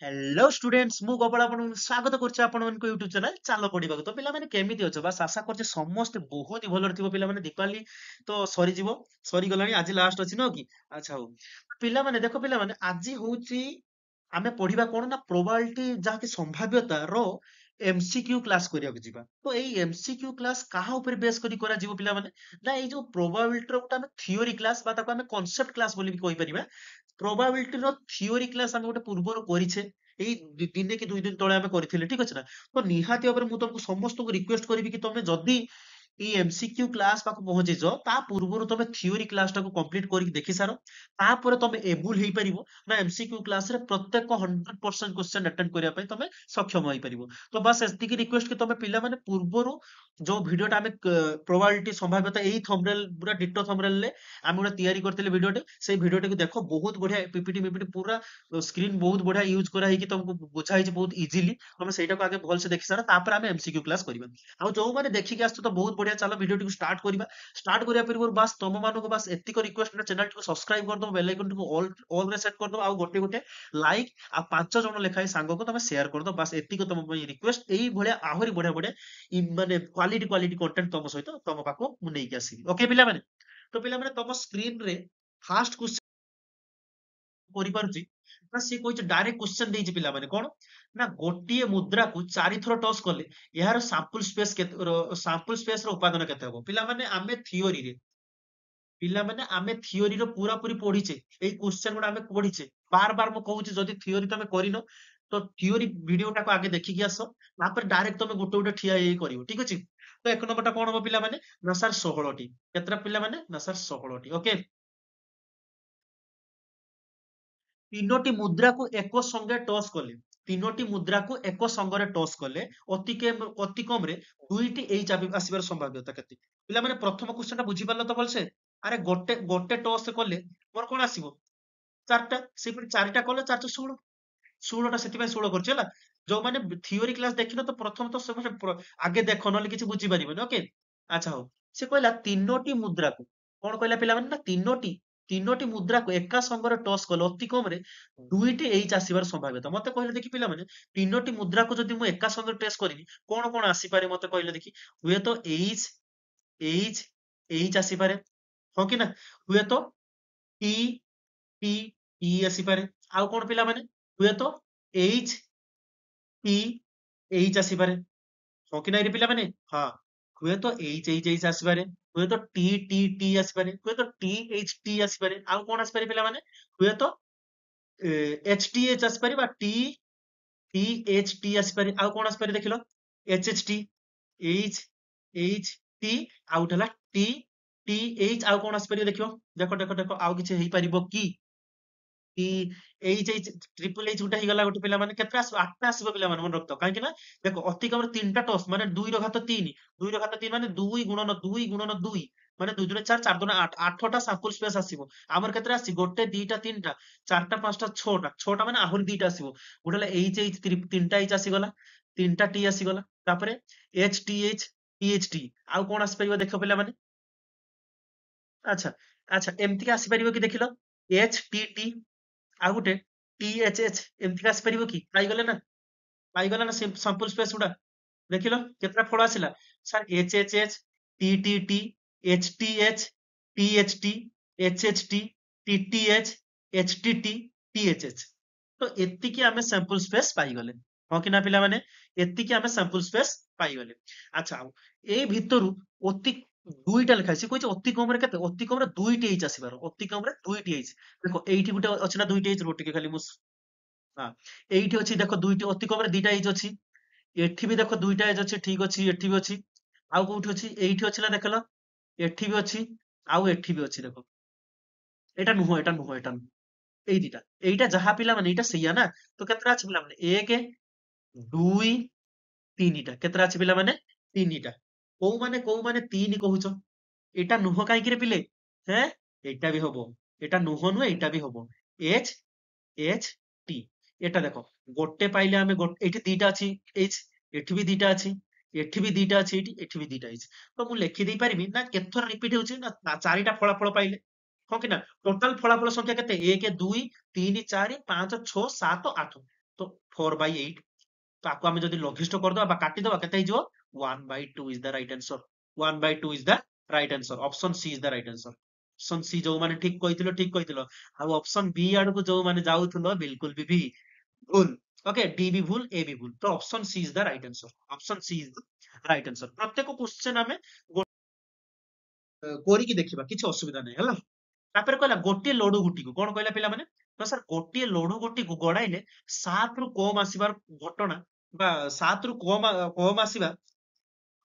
Hello students मु गोपाल आपन स्वागत करछि आपन मन को YouTube चैनल चालो पढिबाक तो पिला माने केमिति अछ बस आशा करछि समस्त बहुत ही भलो थिबो पिला माने दीपावली तो सरी जीवो सरी गलानी आज लास्ट अछि न कि अच्छा हो पिला माने देखो पिला माने आज होउछि आमे पढिबा कोन ना प्रोबेबिलिटी जहा कि संभाव्यता रो एमसीक्यू क्लास करिया जिबा तो एई एमसीक्यू क्लास काहा ऊपर बेस करी करा जीवो पिला माने ना एई जो प्रोबेबिलिटी रो गोटा आमे थ्योरी क्लास बा ताको आमे कांसेप्ट क्लास बोली भी कहि परिबा प्रोबेबिलिटी रो थ्योरी क्लास आमे गोटे पूर्वरु करिछे एई दिने कि 2 दिन तळे आमे କରିଥିଲେ ठीक अछि ना तो निहाती भाବରେ ମୁଁ ତମକୁ ସମସ୍ତଙ୍କୁ ରିକ୍वेଷ୍ଟ କରିବି କି ତମେ ଯଦି ଏଇ ଏମସିକ୍ୟୁ କ୍ଲାସ ପାଖକୁ ପହଞ୍ଚିଛ ତା ପୂର୍ବରୁ ତମେ ଥିଓରି କ୍ଲାସ ଟାକୁ କମ୍ପ୍ଲିଟ କରିକି ଦେଖି ସାର ତାପରେ ତମେ ଏବୁଲ ହେଇପାରିବ ନା ଏମସିକ୍ୟୁ କ୍ଲାସରେ ପ୍ରତ୍ୟେକ 100% କ୍ୱେଶ୍ଚନ ଆଟେଣ୍ଡ କରିବା ପାଇଁ ତମେ ସକ୍ଷମ ହେଇପାରିବ ତ ବାସ୍ ଏତିକି ରିକ୍ୱେଷ୍ଟ କି ତମେ ପିଲାମାନେ ପୂର୍ବରୁ ଯୋଉ ଭିଡିଓଟା ଆମେ ପ୍ରୋବାବିଲିଟି ସମ୍ଭାବ୍ୟତା ଏଇ ଥମ୍ବନେଲ ପୁରା ଡିଟୋ ଥମ୍ବନେଲରେ ଆମେ ଗୋଟେ ତିଆରି କରିଥିଲେ ଭିଡିଓଟେ ସେଇ ଭିଡିଓଟାକୁ ଦେଖ ବହୁତ ବଢିଆ ପିପିଟି ପୁରା ସ୍କ୍ରିନ୍ ବହୁତ ବଢିଆ ୟୁଜ କରା ହେଇକି ତମକୁ ବୁଝା ହେଇଛି ବହୁତ ଇଜିଲି ତମେ ସେଇଟାକୁ ଆଗେ ଭଲସେ ଦେଖି ସାର ତାପରେ ଆମେ ଏମସିକ୍ୟୁ କ୍ଲାସ କରିବା ଆଉ ଯୋଉମାନେ ଦେଖିକି ଆସୁଛ ତ ବହୁତ ବଢିଆ ଚାଲ ଭିଡିଓଟିକୁ ଷ୍ଟାର୍ଟ କରିବା ଷ୍ଟାର୍ଟ କରିବା ପୂର୍ବରୁ ବାସ୍ ତମମାନଙ୍କୁ ବାସ୍ ଏତିକ ରିକ୍ୱେଷ୍ଟ ଚ୍ୟାନେଲଟିକୁ ସବସ୍କ୍ରାଇବ କରିଦବ ବେଲ ଆଇକନଟିକୁ ଅଲ୍ ରେ ସେଟ୍ କରିଦବ ଆଉ ଗୋଟେ ଲାଇକ୍ ଆଉ 5 ଜଣ ଲେଖାଏଁ ସାଙ୍ଗକୁ ତମେ ସେୟାର କରିଦବ ବାସ୍ ଏତିକି ତମ ପାଇଁ ରିକ୍ୱେଷ୍ଟ ଏଇ ଭଳିଆ ଆହୁରି ବଢିଆ ବଢିଆ ମାନେ କ୍ୱାଲିଟି କଣ୍ଟେଣ୍ଟ ତମ ସହିତ ତମ ପାଖକୁ ମୁଁ ନେଇକି ଆସିବି ଓକେ ପିଲାମାନେ ତ ପିଲାମାନେ ତମ ସ୍କ୍ରିନରେ ଫାଷ୍ଟ କ୍ୱେଶ୍ଚନ କରିପାରୁଛି ନା ସିଏ କହିଛି ଡାଇରେକ୍ଟ କ୍ୱେଶ୍ଚନ ଦେଇଛି ପିଲାମାନେ କଣ ନା ଗୋଟିଏ ମୁଦ୍ରାକୁ 4 ଥର ଟସ୍ କଲେ ଏହାର ସାମ୍ପଲ ସ୍ପେସ ର ଉପାଦାନ କେତେ ହବ ପିଲାମାନେ ଆମେ ଥିଓରିର ପୁରାପୁରି ପଢିଛେ ଏଇ କ୍ୱେଶ୍ଚନ ଗୁଡା ଆମେ ପଢିଛେ ବାର ବାର ମୁଁ କହୁଛି ଯଦି ଥିଓରି ତମେ କରିନ ତ ଥିଓରି ଭିଡିଓଟାକୁ ଆଗେ ଦେଖିକି ଆସ ତାପରେ ଡାଇରେକ୍ଟ ତମେ ଗୋଟେ ଠିଆ ହେଇ କରିବ ଠିକ ଅଛି ତ 1 ନମ୍ବରଟା କଣ ହବ ପିଲାମାନେ ନା ସାର୍ 16ଟି କେତେଟା ପିଲାମାନେ ନା ସାର୍ 16ଟି ଓକେ ତିନୋଟି ମୁଦ୍ରାକୁ ଏକ ସଙ୍ଗେ ଟସ୍ କଲେ ତିନୋଟି ମୁଦ୍ରାକୁ ଏକ ସଙ୍ଗରେ ଟସ୍ କଲେ ଅତି କମରେ ଦୁଇଟି ଏଇ ଚାବି ଆସିବାର ସମ୍ଭାବ୍ୟତା କେତେ ପିଲାମାନେ ପ୍ରଥମ କ୍ୱେଶ୍ଚନ ଟା ବୁଝିପାରିଲ ତ ଭଲସେ ଆରେ ଗୋଟେ ଗୋଟେ ଟସ୍ କଲେ ମୋର କଣ ଆସିବ 4ଟା ସେପରି 4ଟା କଲେ 4 ଷୋହଳଟା ସେଥିପାଇଁ 16 କରୁଛି ହେଲା ଯୋଉମାନେ ଥିଓରି କ୍ଲାସ ଦେଖିନ ତ ପ୍ରଥମ ତ ସେମାନେ ଆଗେ ଦେଖ ନହେଲେ କିଛି ବୁଝିପାରିବନି ଓକେ ଆଚ୍ଛା ହଉ ସେ କହିଲା ତିନୋଟି ମୁଦ୍ରାକୁ କଣ କହିଲା ପିଲାମାନେ ନା ତିନୋଟି ମୁଦ୍ରାକୁ ଏକା ସଙ୍ଗରେ ଟସ୍ କଲେ ଅତି କମରେ ଦୁଇଟି ଏଇଚ ଆସିବାର ସମ୍ଭାବ୍ୟତା ମତେ କହିଲେ ଦେଖି ପିଲାମାନେ ତିନୋଟି ମୁଦ୍ରାକୁ ଯଦି ମୁଁ ଏକା ସଙ୍ଗରେ ଟେଷ୍ଟ କରିବି କଣ କଣ ଆସିପାରେ ମତେ କହିଲେ ଦେଖି ହୁଏତ ଏଇଚ ଏଇଚ ଆସିପାରେ ହଁ କି ନା ହୁଏତ ଟି ଟି ଟି ଆସିପାରେ ଆଉ କଣ ପିଲାମାନେ ହୁଏତ ଏଇଚ ଟି ଏଇଚ ଆସିପାରେ ହଁ କି ନାଇଁରେ ପିଲାମାନେ ହଁ ହୁଏତ ଏଇଚ ଆସିପାରେ ହୁଏତ ଟି ଟି ଟି ଆସିପାରେ ହୁଏତ ଟି ଏଚ ଟି ଆସିପାରେ ଆଉ କଣ ଆସିପାରେ ପିଲାମାନେ ହୁଏତ ଏଚ ଟି ଏଚ ଆସିପାରେ ବା ଟି ଟି ଏଚ ଟି ଆସିପାରେ ଆଉ କଣ ଆସିପାରେ ଦେଖିଲ H H T H H ଟି ଆଉ ଗୋଟେ ହେଲା ଟି ଟି ଏଚ ଆଉ କଣ ଆସିପାରିବ ଦେଖିବ ଦେଖ ଆଉ କିଛି ହେଇପାରିବ କି କି ଏଇଚ ଟ୍ରିପଲ ଏଚ ଗୋଟେ ହେଇଗଲା ଗୋଟେ ପିଲାମାନେ କେତେ ଆସିବ 8ଟା ଆସିବ ପିଲାମାନେ ମନେ ରଖିଥାଅ କାହିଁକି ନା ଦେଖ ଅତି କମରେ 3ଟା ଟସ୍ ମାନେ 2 ର ଘାତ 3 ମାନେ 2 ଗୁଣନ 2 ମାନେ 2 ଦୁନେ 4 4 ଦୁନେ 8 8ଟା ସାମ୍ପଲ ସ୍ପେସ ଆସିବ ଆମର କେତେଟା ଆସିଛି 1 2ଟା 3ଟା 4ଟା 5ଟା 6ଟା ମାନେ ଆହୁରି 2ଟା ଆସିବ ଗୋଟେ ହେଲା ଏଚ 3ଟା ଏଚ ଆସିଗଲା 3ଟା ଟି ଆସିଗଲା ତାପରେ ଏଚ ଟି ଏଚ ଟି ଆଉ କଣ ଆସିପାରିବ ଦେଖ ପିଲାମାନେ ଆଚ୍ଛା ଆଚ୍ଛା ଏମିତିକା ଆସିପାରିବ କି ଦେଖିଲ ଏଚ ଟି ଟି ଆଉ ଗୋଟେ ଟି ଏଚ ଏଚ ଏମିତିକା ଆସିପାରିବ କି ପାଇଗଲା ନା ସାମ୍ପଲ ସ୍ପେସ ଗୁଡା ଦେଖିଲ କେତେଟା ଫଳ ଆସିଲା sir H H H T T T H T H T H T H H T T T H H T T T H H ତ ଏତିକି ଆମେ ସାମ୍ପଲ ସ୍ପେସ ପାଇଗଲେ ହଁ କି ନା ପିଲାମାନେ ଏତିକି ଆମେ ସାମ୍ପଲ ସ୍ପେସ ପାଇଗଲେ ଆଚ୍ଛା ଆଉ ଏଇ ଭିତରୁ ଅତି ଦୁଇଟା ଲେଖା ସେ କହିଛି ଅତି କମରେ କେତେ ଅତି କମରେ ଦୁଇଟି ଏଚ ଆସିବାର ଅତି କମରେ ଦୁଇଟି ଏଚ ଦେଖ ଏଇଠି ଗୋଟେ ଅଛି ନା ଦୁଇଟି ଏଚ ରୁହ ଟିକେ ଖାଲି ମୁଁ ହଁ ଏଇଠି ଅଛି ଦେଖ ଦୁଇଟି ଅତି କମରେ ଦିଟା ଏଚ ଅଛି ଏଠି ବି ଦେଖ ଦୁଇଟା ଏଜ୍ ଅଛି ଠିକ ଅଛି ଏଠି ବି ଅଛି ଆଉ କୋଉଠି ଅଛି ଏଇଠି ଅଛି ନା ଦେଖିଲ ଏଠି ବି ଅଛି ଆଉ ଏଠି ବି ଅଛି ଦେଖ ଏଇଟା ନୁହଁ ଏଇ ଦିଟା ଏଇଟା ଯାହା ପିଲାମାନେ ଏଇଟା ସେଇଆ ନା ତ କେତେଟା ଅଛି ପିଲାମାନେ 1 2 3ଟା କେତେଟା ଅଛି ପିଲାମାନେ 3ଟା କୋଉମାନେ 3 କହୁଛ ଏଇଟା ନୁହଁ କାହିଁକି ରେ ପିଲେ ହେଁ ଏଇଟା ବି ହବ ଏଇଟା ନୁହଁ ଏଇଟା ବି ହବ ଏଚ ଏଚ ଟି ଏଟା ଦେଖ ଗୋଟେ ପାଇଲେ ଆମେ ଏଠି ଦିଟା ଅଛି ଏଚ ଏଠି ବି ଦିଟା ଅଛି ଏଠି ବି ଦିଟା ଅଛି ଏଠି ବି ଦିଟା ଅଛି ତ ମୁଁ ଲେଖି ଦେଇ ପାରିବି ନା କେତେଥର ରିପିଟ ହଉଛି ନା 4ଟା ଫଳାଫଳ ପାଇଲେ ହଁ କି ନା ଟୋଟାଲ ଫଳାଫଳ ସଂଖ୍ୟା କେତେ 1 2 3 4 5 6 7 8 तो 4/8 ताको आमे जदि लघिष्ठ करदबा बा काटिदबा केते हिजो 1/2 is the right answer 1/2 is the right answer option C is the right answer option C जो माने ठीक कहितलो आ ऑप्शन बी आडू को जो माने जाउथलो बिल्कुल भी भूल ओके डी भी भूल ए भी भूल तो option C is the right answer option C is the right answer प्रत्येक क्वेश्चन आमे कोरिकी देखिबा किछि असुविधा नै हला तापर कहला गोटे लडू गुटी को कोन कहला पिला माने तो सर गोटे लडू गुटी को गडाइले 7 रु कम आसीबार घटना बा 7 रु कम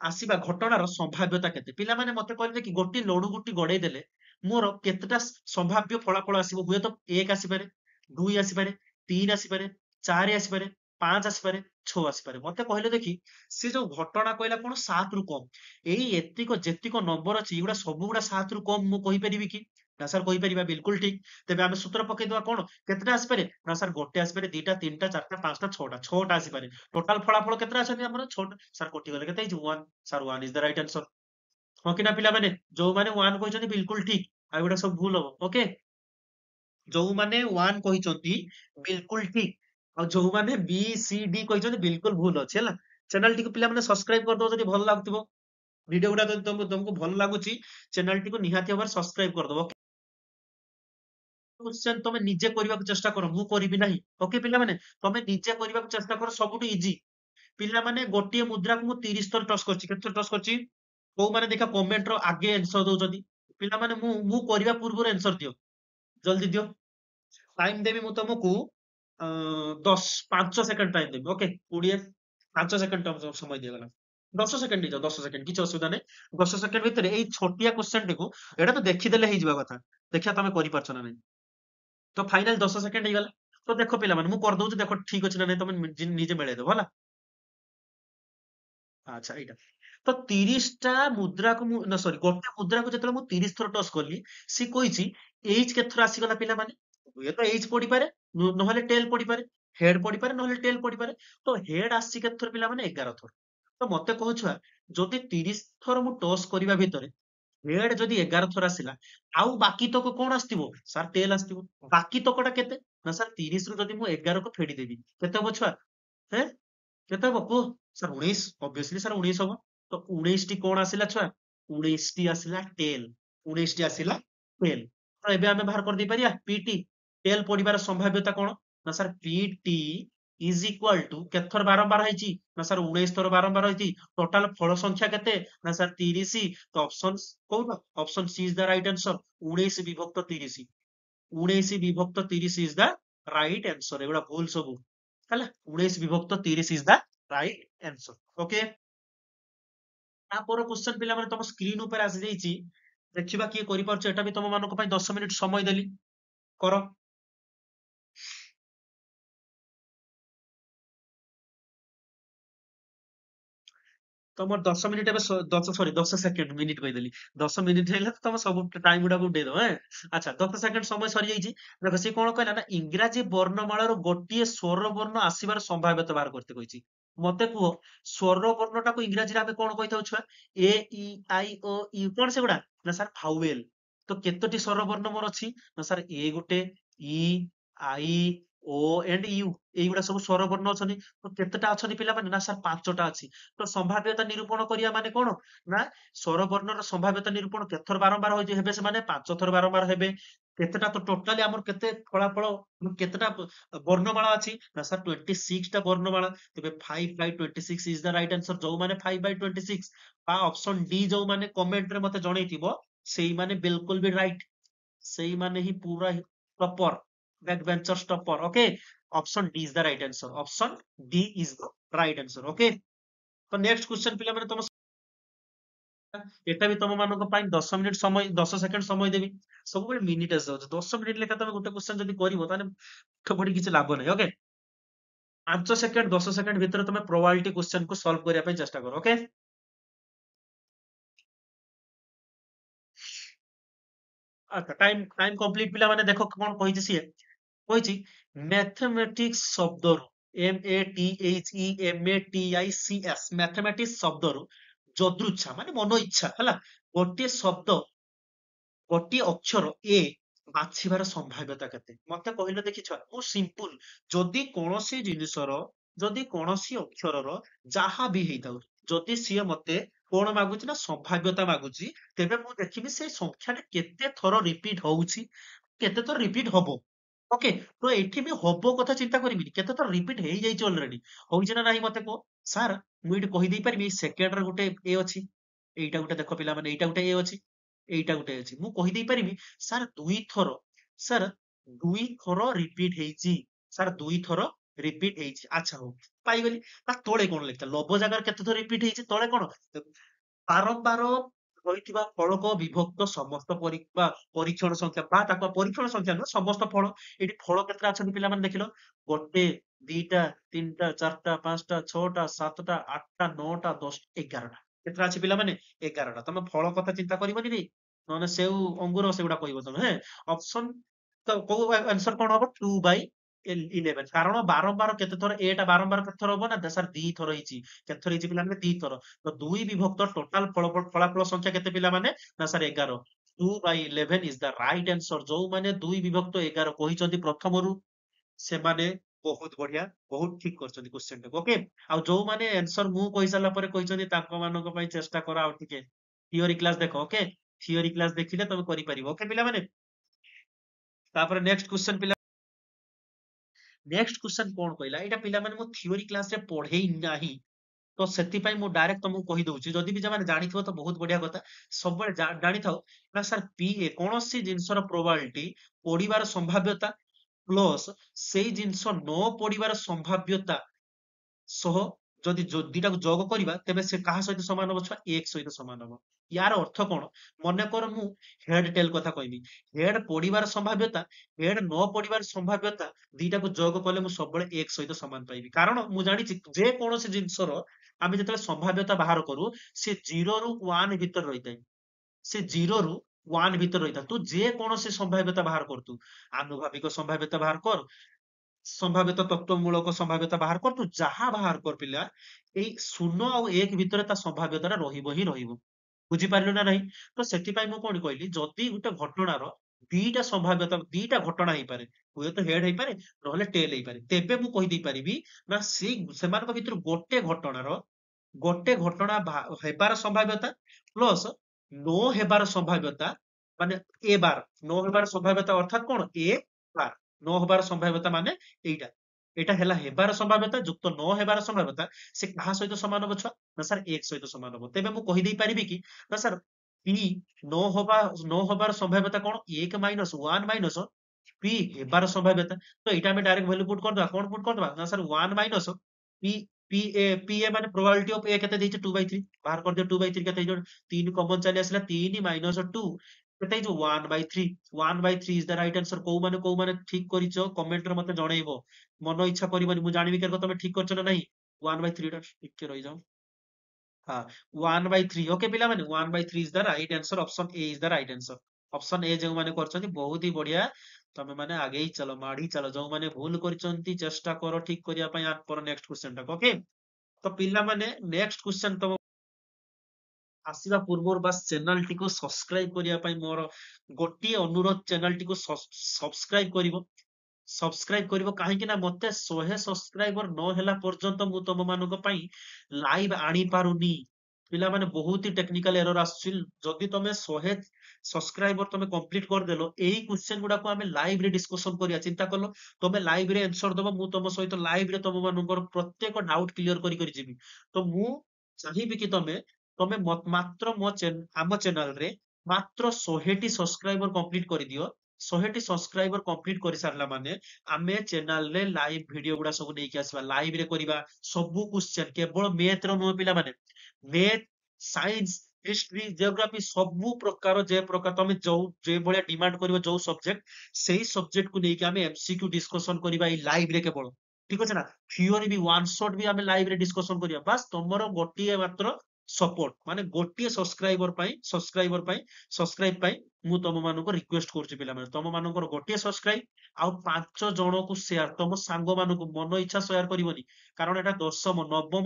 आसीबा घटनार संभाव्यता केते पिला माने मते कहले कि गोटे लडू गुटी गडाई देले मोर केतेटा संभाव्य फलाफल आसीबो हुए तो 1 आसीपारे 2 आसीपारे 3 आसीपारे 4 आसीपारे 5 आसीपारे 6 आसीपारे मते कहले देखि से जो घटना कहला कोन 7 रु कम एई एतिको जेतिको नंबर अछि एगुडा सब गुडा 7 रु कम मु कहि परिबि कि ना सर कहि परिबा बिल्कुल ठीक तेबे आमे सूत्र पकै दवा कोन केतेटा आसीपारे ना सर गोटे आसीपारे दुईटा तीनटा चारटा पांचटा छटा छटा आसीपारे टोटल फलाफल केतेटा अछन हमर छटा सर कोटि गले केते 1 sir 1 is the right answer हो कि ना पिला माने जो माने 1 कहिसथि बिल्कुल ठीक आ एगुडा सब भूल हो ओके जो माने 1 कहिसथि बिल्कुल ठीक और जो माने बी सी डी कहिसथि बिल्कुल भूल अछि हला चैनल टी को पिला माने सब्सक्राइब कर दो जदि भल लागतबो वीडियो गुडा जदि तुमको भल लागुची चैनल टी को निहाती होबार सब्सक्राइब कर दो क्वेश्चन तमे निजे କରିବାକୁ चेष्टा करो मु କରିବି ନାହିଁ ओके पिला माने तमे निजे କରିବାକୁ चेष्टा करो सबुठु इजी पिला माने गोटिए मुद्रा को मु 30 थर टच करछि केते टच करछि को माने देखा कमेंट रो आगे आंसर दउचदी पिला माने मु କରିବା पूर्व आंसर दियो जल्दी दियो टाइम देबी मु तुमको 10 5 सेकंड टाइम देबी ओके 20 5 सेकंड समय दिया गला 10 सेकंड दियो 10 सेकंड किछ असुविधा नै 10 सेकंड भितर एई छोटिया क्वेश्चन टिको एटा तो देखि देले हेइ जिबा कथा देखिया तमे करि परछ ना नै तो फाइनल 10 सेकंड हेगला तो देखो पिला माने मु कर दउछु देखो ठीक अछि ना नै तमे निजे बेळे दो होला अच्छा एइटा तो 30 टा मुद्रा को ना सॉरी गोटे मुद्रा को जतले मु 30 थर टच करली सी कहिछि एच के थर आसी गला पिला माने ये तो एच पड़ी पारे नहले टेल पड़ी पारे हेड पड़ी पारे नहले टेल पड़ी पारे तो हेड आसी के थर पिला माने 11 थर तो मते कहू छुआ जदि 30 थर मु टस करबा भितरे हेड जदि 11 थर आसिला आउ बाकी तक कोन आस्तिबो सर टेल आस्तिबो बाकी तकटा केते ना सर 30 रु जदि मु 11 को फेडी देबी केते हो छुआ हैं केते हबो कुह सर 19 ऑब्वियसली सर 19 हबो तो 19 टी कोन आसिला छुआ 19 टी आसिला टेल 19 टी आसिला टेल तो एबे हमें बाहर कर दी परिया पीटी टेल पडिबार संभाव्यता कोन ना sir PT is equal to केथर बारंबार हैची ना सर 19 थर बारंबार हैची टोटल फल संख्या केते ना सर 30 तो ऑप्शन कोन option C is the right answer 19 विभक्त 30 19 विभक्त 30 इज द राइट आंसर एगुडा भूल सब ହେଲା 19 ବିଭକ୍ତ 30 is the right answer okay ତାପର क्वेश्चन ପିଲା ମାନେ ତମ ସ୍କ୍ରିନ ଉପରେ ଆସି ଯାଇଛି ଦେଖିବା କିଏ କରିପାରୁଛ ଏଟା ବି ତମ ମାନଙ୍କ ପାଇଁ 10 ମିନିଟ ସମୟ ଦେଲି କର ତମର 10 ମିନିଟ ଏବେ 10 ସରି 10 ସେକେଣ୍ଡ ମିନିଟ କହିଦେଲି 10 ମିନିଟ ହେଲେ ତ ତମ ସବୁ ଟାଇମ ଗୁଡାକୁ ଉଡେଇ ଦବ ଆଚ୍ଛା 10 ସେକେଣ୍ଡ ସମୟ ସରିଯାଇଛି ଦେଖ ସେ କଣ କହିଲା ନା ଇଂରାଜୀ ବର୍ଣ୍ଣମାଳାରୁ ଗୋଟିଏ ସ୍ୱର ବର୍ଣ୍ଣ ଆସିବାର ସମ୍ଭାବ୍ୟତା ବାହାର କରତେ କହିଛି ମତେ କୁହ ସ୍ୱର ବର୍ଣ୍ଣଟାକୁ ଇଂରାଜୀରେ ଆମେ କଣ କହିଥାଉ ଛୁଆ ଏ ଇ ଆଇ ଓ ୟୁ କଣ ସେଗୁଡା ନା ସାର୍ ଭାୱେଲ ତ କେତୋଟି ସ୍ୱର ବର୍ଣ୍ଣ ମୋର ଅଛି ନା ସାର୍ ଏ ଗୋଟେ E I O and U ଏଇଗୁଡା ସବୁ ସ୍ୱର ବର୍ଣ୍ଣ ଅଛନ୍ତି ତ କେତେଟା ଅଛନ୍ତି ପିଲାମାନେ ନା ସାର୍ 5ଟା ଅଛି ତ ସମ୍ଭାବ୍ୟତା ନିରୂପଣ କରିବା ମାନେ କଣ ନା ସ୍ୱର ବର୍ଣ୍ଣର ସମ୍ଭାବ୍ୟତା ନିରୂପଣ କେତେଥର ବାରମ୍ବାର ହୋଇଛି ହେବେ ସେମାନେ 5 ଥର ବାରମ୍ବାର ହେବେ କେତେଟା ତ ଟୋଟାଲି ଆମର କେତେ ଫଳାଫଳ କେତେଟା ବର୍ଣ୍ଣମାଳା ଅଛି ନା ସାର୍ 26 ଟା ବର୍ଣ୍ଣମାଳା ତେବେ 5/26 ଇଜ ଦ ରାଇଟ ଆନ୍ସର ଯୋଉମାନେ 5/26 ବା ଅପସନ ଡି ଯୋଉମାନେ କମେଣ୍ଟ ରେ ମତେ ଜଣେଇଥିବ ସେଇମାନେ ବିଲକୁଲ ବି ରାଇଟ ସେଇମାନେ ହିଁ ପୁରା topper backbenchers topper okay option D is the right answer option D is the right answer okay तो नेक्स्ट क्वेश्चन पिला माने तम एटा भी तम मानक ପାଇଁ 10 मिनिट समय 10 सेकंड समय देबी सब बेले मिनिट आस जाउछ 10 मिनिट लेखा तमे गोटे क्वेश्चन जदी करिवो ताने ठबडी किछ लाभ नै ओके 5 सेकंड 10 सेकंड भितर तमे प्रोबेबिलिटी क्वेश्चन को सॉल्व करिया ପାଇଁ चेष्टा करो ओके अच्छा टाइम टाइम कंप्लीट पिला माने देखो कोन कहिछि सिए कहिछि मैथमेटिक्स शब्दरु MATHEMATICS मैथमेटिक्स शब्दरु ଯଦୃଚ୍ଛା ମାନେ ମନ ଇଚ୍ଛା ହେଲା ଗୋଟିଏ ଶବ୍ଦ ଗୋଟିଏ ଅକ୍ଷର ଏ ବାଛିବାର ସମ୍ଭାବ୍ୟତା କେତେ ମତେ କହିଲେ ଦେଖି ଛୁଆ ମୁଁ ସିମ୍ପଲ ଯଦି କୌଣସି ଜିନିଷର ଯଦି କୌଣସି ଅକ୍ଷରର ଯାହା ବି ହେଇଥାଉ ଯଦି ସିଏ ମତେ କଣ ମାଗୁଛି ନା ସମ୍ଭାବ୍ୟତା ମାଗୁଛି ତେବେ ମୁଁ ଦେଖିବି ସେଇ ସଂଖ୍ୟାଟା କେତେ ଥର ରିପିଟ ହଉଛି କେତେ ଥର ରିପିଟ ହବ ଓକେ ତ ଏଠି ବି ହବ କଥା ଚିନ୍ତା କରିବିନି କେତେ ଥର ରିପିଟ ହେଇଯାଇଛି ଅଲରେଡି ହଉଛି ନା ନାହିଁ ମତେ କୁହ ସାର୍ ମୁଁ ଏଇଠି କହିଦେଇ ପାରିବି ଏଇ ସେକେଣ୍ଡରେ ଗୋଟେ ଏ ଅଛି ଏଇଟା ଗୋଟେ ଦେଖ ପିଲାମାନେ ଏଇଟା ଗୋଟେ ଏ ଅଛି ଏଇଟା ଗୋଟେ ଅଛି ମୁଁ କହିଦେଇ ପାରିବି ସାର୍ ଦୁଇଥର ସାର୍ ଦୁଇଥର ରିପିଟ ହେଇଛି ସାର୍ ଦୁଇଥର ରିପିଟ ହେଇଛି ଆଚ୍ଛା ହଉ ପାଇଗଲି ତା ତଳେ କଣ ଲେଖିଲା ଲବ ଜାଗାରେ କେତେ ଥର ରିପିଟ ହେଇଛି ତଳେ କଣ ବାରମ୍ବାର ରହିଥିବା ଫଳକ ବିଭକ୍ତ ସମସ୍ତ ବା ପରୀକ୍ଷଣ ସଂଖ୍ୟା ବା ତାକୁ ପରୀକ୍ଷଣ ସଂଖ୍ୟା ନୁହଁ ସମସ୍ତ ଫଳ ଏଠି ଫଳ କେତେଟା ଅଛନ୍ତି ପିଲାମାନେ ଦେଖିଲ ଗୋଟେ ଦିଟା ତିନିଟା ଚାରିଟା ପାଞ୍ଚଟା ଛଅଟା ସାତଟା ଆଠଟା ନଅଟା ଦଶଟା 11ଟା କେତେଟା ଅଛି ପିଲାମାନେ 11ଟା ତମେ ଫଳ କଥା ଚିନ୍ତା କରିବନି ରେ ନହେଲେ ସେଉ ଅଙ୍ଗୁର ସେଗୁଡା କହିବ ତମେ ହେଁ ଅପସନ ତ କୋଉ ଆନ୍ସର କଣ ହବ 2/11 କାରଣ ବାରମ୍ବାର କେତେ ଥର ଏଟା ବାରମ୍ବାର କେତେ ଥର ହବ ନା ସାର୍ ଦି ଥର ହେଇଛି କେତେ ଥର ହେଇଛି ପିଲାମାନେ ଦି ଥର ତ ଦୁଇ ବିଭକ୍ତ ଟୋଟାଲ ଫଳାଫଳ ସଂଖ୍ୟା କେତେ ପିଲାମାନେ ନା sir 11 2/11 is the right answer ଯୋଉମାନେ ଦୁଇ ବିଭକ୍ତ 11 କହିଛନ୍ତି ପ୍ରଥମରୁ ସେମାନେ ବହୁତ ବଢିଆ ବହୁତ ଠିକ କରିଛନ୍ତି କ୍ୱେଶ୍ଚନ ଟାକୁ ଓକେ ଆଉ ଯୋଉମାନେ ଆନ୍ସର ମୁଁ କହିସାରିଲା ପରେ କହିଛନ୍ତି ତାଙ୍କ ମାନଙ୍କ ପାଇଁ ଚେଷ୍ଟା କର ଆଉ ଟିକେ ଥିଓରି କ୍ଲାସ ଦେଖ ଓକେ ଥିଓରି କ୍ଲାସ ଦେଖିଲେ ତମେ କରିପାରିବ ଓକେ ପିଲାମାନେ ତାପରେ ନେକ୍ସଟ କ୍ୱେଶ୍ଚନ ପିଲା ନେକ୍ସଟ କ୍ୱେଶ୍ଚନ କଣ କହିଲା ଏଇଟା ପିଲାମାନେ ମୁଁ ଥିଓରି କ୍ଲାସରେ ପଢେଇ ନାହିଁ ତ ସେଥିପାଇଁ ମୁଁ ଡାଇରେକ୍ଟ ତମକୁ କହିଦଉଛି ଯଦି ବି ସେମାନେ ଜାଣିଥିବ ତ ବହୁତ ବଢିଆ କଥା ସବୁବେଳେ ଜାଣିଥାଉ ନା ସାର୍ ପିଏ କୌଣସି ଜିନିଷର ପ୍ରୋବାବିଲିଟି ପଡିବାର ସମ୍ଭାବ୍ୟତା ପ୍ଲସ ସେଇ ଜିନିଷ ନ ପଡିବାର ସମ୍ଭାବ୍ୟତା ସହ ଯଦି ଦିଟାକୁ ଯୋଗ କରିବା ତେବେ ସେ କାହା ସହିତ ସମାନ ହବ ଛୁଆ ଏକ ସହିତ ସମାନ ହବ ୟାର ଅର୍ଥ କଣ ମନେକର ମୁଁ ହେଡ ଟେଲ କଥା କହିବି ହେଡ ପଡିବାର ସମ୍ଭାବ୍ୟତା ହେଡ ନ ପଡିବାର ସମ୍ଭାବ୍ୟତା ଦିଟାକୁ ଯୋଗ କଲେ ମୁଁ ସବୁବେଳେ ଏକ ସହିତ ସମାନ ପାଇବି କାରଣ ମୁଁ ଜାଣିଛି ଯେ କୌଣସି ଜିନିଷର ଆମେ ଯେତେବେଳେ ସମ୍ଭାବ୍ୟତା ବାହାର କରୁ ସେ 0 ରୁ 1 ଭିତରେ ରହିଥାଏ ସେ 0 ରୁ 1 ଭିତରେ ରହିଥାଏ ତୁ ଯେ କୌଣସି ସମ୍ଭାବ୍ୟତା ବାହାର କରତୁ ଆନୁଭାବିକ ସମ୍ଭାବ୍ୟତା ବାହାର କର ସମ୍ଭାବ୍ୟତା ତତ୍ତ୍ୱମୂଳକ ସମ୍ଭାବ୍ୟତା ବାହାର କର ତୁ ଯାହା ବାହାର କର ପିଲା ଏଇ 0 ଆଉ 1 ଭିତରେ ତା ସମ୍ଭାବ୍ୟତାଟା ରହିବ ହିଁ ରହିବ ବୁଝିପାରିଲୁ ନା ନାହିଁ ତ ସେଥିପାଇଁ ମୁଁ କଣ କହିଲି ଯଦି ଗୋଟେ ଘଟଣାର ଦିଟା ସମ୍ଭାବ୍ୟତା ଦିଟା ଘଟଣା ହେଇପାରେ ହୁଏତ ହେଡ ହେଇପାରେ ନହେଲେ ଟେଲ ହେଇପାରେ ତେବେ ମୁଁ କହିଦେଇ ପାରିବି ନା ସେଇ ସେମାନଙ୍କ ଭିତରୁ ଗୋଟେ ଘଟଣା ହେବାର ସମ୍ଭାବ୍ୟତା ପ୍ଲସ ନ ହେବାର ସମ୍ଭାବ୍ୟତା ମାନେ ଏ ବାର ନ ହେବାର ସମ୍ଭାବ୍ୟତା ଅର୍ଥାତ୍ କଣ ଏ ବାର ନ ହେବାର ସମ୍ଭାବ୍ୟତା ମାନେ ଏଇଟା ଏଇଟା ହେଲା ହେବାର ସମ୍ଭାବ୍ୟତା ଯୁକ୍ତ ନ ହେବାର ସମ୍ଭାବ୍ୟତା ସେ କାହା ସହିତ ସମାନ ହବ ଛୁଆ ନା ସାର୍ ଏକ ସହିତ ସମାନ ହବ ତେବେ ମୁଁ କହିଦେଇ ପାରିବି କି ନା ସାର୍ ପି ନ ହବାର ସମ୍ଭାବ୍ୟତା କଣ 1 - 1 ପି ହେବାର ସମ୍ଭାବ୍ୟତା ତ ଏଇଟା ଆମେ ଡାଇରେକ୍ଟ ଭ୍ୟାଲୁ ପୁଟ୍ କରିଦବା କଣ ପୁଟ୍ କରିଦବା ନା ସାର୍ 1 - ପି ପି ଏ ମାନେ ପ୍ରୋବାବିଲିଟି ଅଫ ଏ କେତେ ଦେଇଛି 2/3 ବାହାର କରିଦିଅ 2/3 କେତେ ହେଇଯିବ 3 କମନ ଚାଲି ଆସିଲା 3 - 2 କେତେ ହେଇଯିବ 1/3 1/3 ଇଜ ଦ ରାଇଟ ଆନ୍ସର କୋଉମାନେ ଠିକ କରିଛ କମେଣ୍ଟରେ ମତେ ଜଣେଇବ ମନ ଇଚ୍ଛା କରିବନି ମୁଁ ଜାଣିବି କେବେ ତମେ ଠିକ କରିଛ ନା ନାହିଁ 1/3 ଟା ଟିକେ ରହିଯାଅ ହଁ 1/3 ଓକେ ପିଲାମାନେ 1/3 is the right answer option A is the right answer option A ଯୋଉମାନେ କରିଛନ୍ତି ବହୁତ ହି ବଢିଆ ତମେ ମାନେ ଆଗେଇ ଚାଲ ମାଢି ଚାଲ ଯୋଉମାନେ ଭୁଲ କରିଛନ୍ତି ଚେଷ୍ଟା କର ଠିକ କରିବା ପାଇଁ ଆର ନେକ୍ସଟ କ୍ୱେଶ୍ଚନ ଟା ଓକେ ତ ପିଲାମାନେ ନେକ୍ସଟ କ୍ୱେଶ୍ଚନ ତମ ଆସିବା ପୂର୍ବରୁ ବାସ୍ ଚ୍ୟାନେଲଟିକୁ ସବସ୍କ୍ରାଇବ କରିବା ପାଇଁ ମୋର ଗୋଟିଏ ଅନୁରୋଧ ଚ୍ୟାନେଲଟିକୁ ସବସ୍କ୍ରାଇବ କରିବ ସବସ୍କ୍ରାଇବ କରିବ କାହିଁକି ନା ମତେ 100 ସବସ୍କ୍ରାଇବର ନ ହେଲା ପର୍ଯ୍ୟନ୍ତ ମୁଁ ତମ ମାନଙ୍କ ପାଇଁ ଲାଇଭ ଆଣିପାରୁନି ପିଲାମାନେ ବହୁତ ହି ଟେକ୍ନିକାଲ ଏରର ଆସୁଛି ଯଦି ତମେ 100 ସବସ୍କ୍ରାଇବର ତମେ କମ୍ପ୍ଲିଟ କରିଦେଲ ଏଇ କ୍ୱେଶ୍ଚନ ଗୁଡାକୁ ଆମେ ଲାଇଭ ରେ ଡିସକସନ କରିବା ଚିନ୍ତା କଲ ତମେ ଲାଇଭ ରେ ଆନ୍ସର ଦବ ମୁଁ ତମ ସହିତ ଲାଇଭ ରେ ତମ ମାନଙ୍କର ପ୍ରତ୍ୟେକ ଡାଉଟ କ୍ଲିୟର କରି ଯିବି ତ ମୁଁ ଚାହିଁବି କି ତମେ ମାତ୍ର ଆମ ଚ୍ୟାନେଲରେ ମାତ୍ର 100ଟି ସବସ୍କ୍ରାଇବର କମ୍ପ୍ଲିଟ କରିଦିଅ 100ଟି ସବସ୍କ୍ରାଇବର କମ୍ପ୍ଲିଟ କରିସାରିଲା ମାନେ ଆମେ ଚ୍ୟାନେଲରେ ଲାଇଭ ଭିଡିଓ ଗୁଡା ସବୁ ନେଇକି ଆସିବା ଲାଇଭ ରେ କରିବା ସବୁ କ୍ୱେଶ୍ଚନ କେବଳ ମ୍ୟାଥ ର ନୁହଁ ପିଲାମାନେ ମ୍ୟାଥ ସାଇନ୍ସ ହିଷ୍ଟ୍ରି ଜିଓଗ୍ରାଫି ସବୁ ପ୍ରକାର ଯେ ପ୍ରକାର ତମେ ଯୋଉ ଯେ ଭଳିଆ ଡିମାଣ୍ଡ କରିବ ଯୋଉ ସବଜେକ୍ଟ ସେଇ ସବଜେକ୍ଟକୁ ନେଇକି ଆମେ ଏମସିକ୍ୟୁ ଡିସ୍କସନ କରିବା ଏଇ ଲାଇଭ ରେ କେବଳ ଠିକ ଅଛି ନା ଥିଓରି ବି ୱାନ ସଟ ବି ଆମେ ଲାଇଭ ରେ ଡିସ୍କସନ କରିବା ବାସ୍ ତମର ଗୋଟିଏ ମାତ୍ର ସପୋର୍ଟ ମାନେ ଗୋଟିଏ ସବସ୍କ୍ରାଇବ ପାଇଁ ମୁଁ ତମ ମାନଙ୍କୁ ରିକ୍ୱେଷ୍ଟ କରୁଛି ପିଲାମାନେ ତମ ମାନଙ୍କର ଗୋଟିଏ ସବସ୍କ୍ରାଇବ ଆଉ 5 ଜଣକୁ ସେୟାର ତମ ସାଙ୍ଗ ମାନଙ୍କୁ ମନ ଇଚ୍ଛା ସେୟାର କରିବନି କାରଣ ଏଟା ଦଶମ ନବମ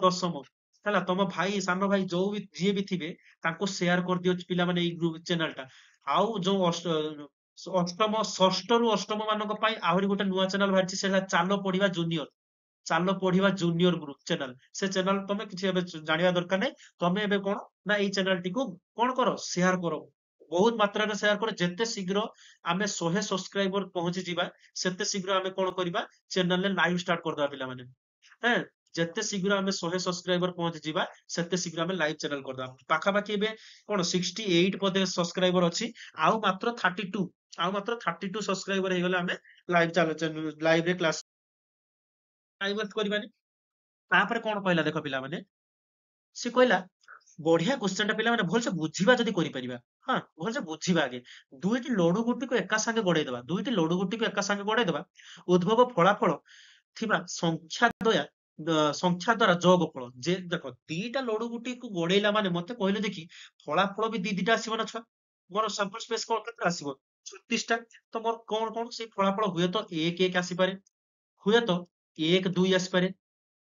ଦଶମ ହେଲା ତମ ଭାଇ ସାନ ଭାଇ ଯୋଉ ବି ଯିଏ ବି ଥିବେ ତାଙ୍କୁ ସେୟାର କରିଦିଅ ପିଲାମାନେ ଏଇ ଚ୍ୟାନେଲ ଟା ଆଉ ଯୋଉ ଅଷ୍ଟମ ଷଷ୍ଠରୁ ଅଷ୍ଟମ ମାନଙ୍କ ପାଇଁ ଆହୁରି ଗୋଟେ ନୂଆ ଚ୍ୟାନେଲ ବାହାରିଛି, ସେଟା ଚାଲ ପଢିବା ଜୁନିୟର। ଚାଲ ପଢିବା ଜୁନିୟର ଗ୍ରୁପ ଚ୍ୟାନେଲ। ସେ ଚ୍ୟାନେଲ ତମେ କିଛି ଏବେ ଜାଣିବା ଦରକାର ନାହିଁ। ତମେ ଏବେ କଣ ନା ଏଇ ଚ୍ୟାନେଲ ଟିକୁ କଣ କର, ସେୟାର କର, ବହୁତ ମାତ୍ରାରେ ସେୟାର କର। ଯେତେ ଶୀଘ୍ର ଆମେ 100 ସବସ୍କ୍ରାଇବର ପହଞ୍ଚିଯିବା, ସେତେ ଶୀଘ୍ର ଆମେ କଣ କରିବା, ଚ୍ୟାନେଲରେ ଲାଇଭ ଷ୍ଟାର୍ଟ କରିଦବା ପିଲାମାନେ। ହେଁ, ଯେତେ ଶୀଘ୍ର ଆମେ 100 ସବସ୍କ୍ରାଇବର ପହଞ୍ଚିଯିବା, ସେତେ ଶୀଘ୍ର ଆମେ ଲାଇଭ ଚ୍ୟାନେଲ କରିଦବା। ପାଖାପାଖି ଏବେ କଣ 68 ବୋଧେ ସବସ୍କ୍ରାଇବର ଅଛି। ଆଉ ମାତ୍ର 32, ଆଉ ମାତ୍ର 32 ସବସ୍କ୍ରାଇବର ହେଇଗଲେ ଆମେ ଲାଇଭରେ କ୍ଲାସ ଲାଇଭ କରିବାନି। ତାପରେ କଣ କହିଲା ଦେଖ ପିଲାମାନେ, ସେ କହିଲା ବଢିଆ କ୍ୱେଶ୍ଚନ ଟା ପିଲାମାନେ ଭଲସେ ବୁଝିବା ଯଦି କରିପାରିବା। ହଁ, ଭଲସେ ବୁଝିବା ଆଗେ। ଦୁଇଟି ଲଡୁ ଗୁଟିକୁ ଏକା ସାଙ୍ଗେ ଗଡେଇଦବା, ଦୁଇଟି ଲଡୁ ଗୁଟିକୁ ଏକା ସାଙ୍ଗେ ଗଡେଇଦବା। ଉଦ୍ଭବ ଫଳାଫଳ ଥିବା ସଂଖ୍ୟା ଦ୍ଵାରା ଯୋଗ ଫଳ। ଯେ ଦେଖ ଦିଟା ଲଡୁ ଗୁଟିକୁ ଗୋଡେଇଲା ମାନେ ମତେ କହିଲେ ଦେଖି, ଫଳାଫଳ ବି ଦିଟା ଆସିବ ନା ଛୁଆ। ମୋର ସାମ୍ପଲ ସ୍ପେସ କଣ କେତେ ଆସିବ, 36ଟା। ତ ମୋର କଣ କଣ ସେଇ ଫଳାଫଳ ହୁଏତ 1 1 ଆସିପାରେ, ହୁଏତ 1 2 ଆସିପାରେ,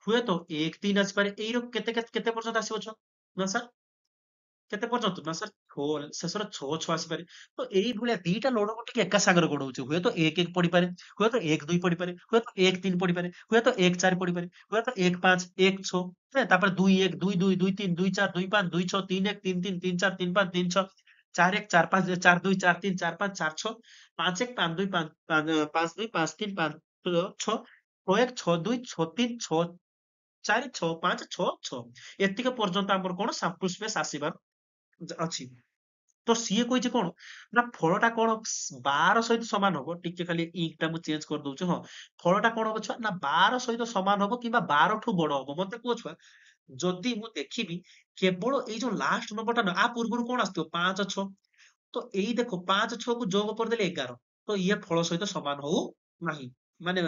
ହୁଏତ 1 3 ଆସିପାରେ। ଏଇର କେତେ କେତେ କେତେ ପର୍ଯ୍ୟନ୍ତ ଆସିବ ଛୁଆ ନା ସାର୍, କେତେ ପର୍ଯ୍ୟନ୍ତ ନା ସାର୍, ଶେଷର 6 6 ଆସିପାରେ। ତ ଏଇଭଳିଆ ଦିଟା ଲଡୁକୁ ଟିକେ ଏକା ସାଙ୍ଗରେ ଗୋଡଉଛି, ହୁଏତ 1 1 ପଡିପାରେ, ହୁଏତ 1 2 ପଡିପାରେ, ହୁଏତ 1 3 ପଡିପାରେ, ହୁଏତ 1 4 ପଡିପାରେ, ହୁଏତ 1 5 1 6, ତାପରେ 2 1 2 2 2 3 2 4 2 5 2 6 3 1 3 3 3 4 3 5 3 6 4 1 4 5 4 2 4 3 4 5 4 6 5 1 5 2 5 5 2 5 3 5 6 6 1 6 2 6 3 6 4 6 5 6 6, ଏତିକି ପର୍ଯ୍ୟନ୍ତ ଆମର କଣ ସାମ୍ପଲ ସ୍ପେସ ଆସିବାର ଅଛି। ତ ସିଏ କହିଛି କଣ ନା ଫଳଟା କଣ 12 ସହିତ ସମାନ ହବ। ଟିକେ ଖାଲି ଇଙ୍କ ଟା ମୁଁ ଚେଞ୍ଜ କରିଦଉଛି। ହଁ, ଫଳଟା କଣ ହବ ଛୁଆ ନା 12 ସହିତ ସମାନ ହବ କିମ୍ବା 12 ଠୁ ବଡ ହବ। ମତେ କୁହ ଛୁଆ, ଯଦି ମୁଁ ଦେଖିବି କେବଳ ଏଇ ଯୋଉ ଲାଷ୍ଟ ନମ୍ବରଟା ନା, ଆ ପୂର୍ବରୁ କଣ ଆସିଥିବ 5 6, ତ ଏଇ ଦେଖ 5 6 କୁ ଯୋଗ କରିଦେଲେ 11। ତ ଇଏ ଫଳ ସହିତ ସମାନ ହଉ ନାହିଁ, ମାନେ